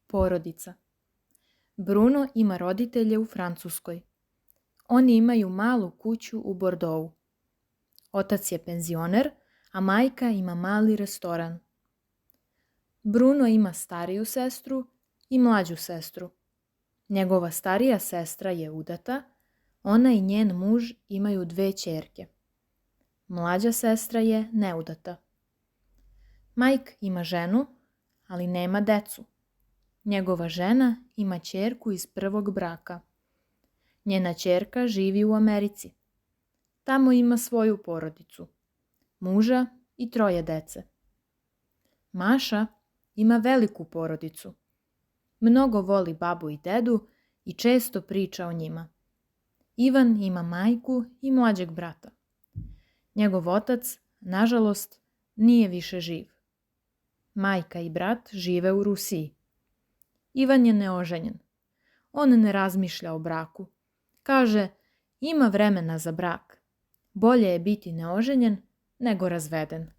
Porodica. Bruno ima roditelje u Francuskoj. Oni imaju malu kuću u Bordeauxu. Otac je penzioner, a majka ima mali restoran. Bruno ima stariju sestru i mlađu sestru. Njegova starija sestra je udata, ona i njen muž imaju 2 ćerke. Mlađa sestra je neudata. Mike ima ženu, ali nema decu. Njegova žena ima ćerku iz prvog braka. Njena ćerka živi u Americi. Tamo ima svoju porodicu, muža i 3 dece. Maša ima veliku porodicu. Mnogo voli babu i dedu i često priča o njima. Ivan ima majku i mlađeg brata. Njegov otac, nažalost, nije više živ. Majka i brat žive u Rusiji. Ivan je neoženjen. On ne razmišlja o braku. Kaže, ima vremena za brak. Bolje je biti neoženjen nego razveden.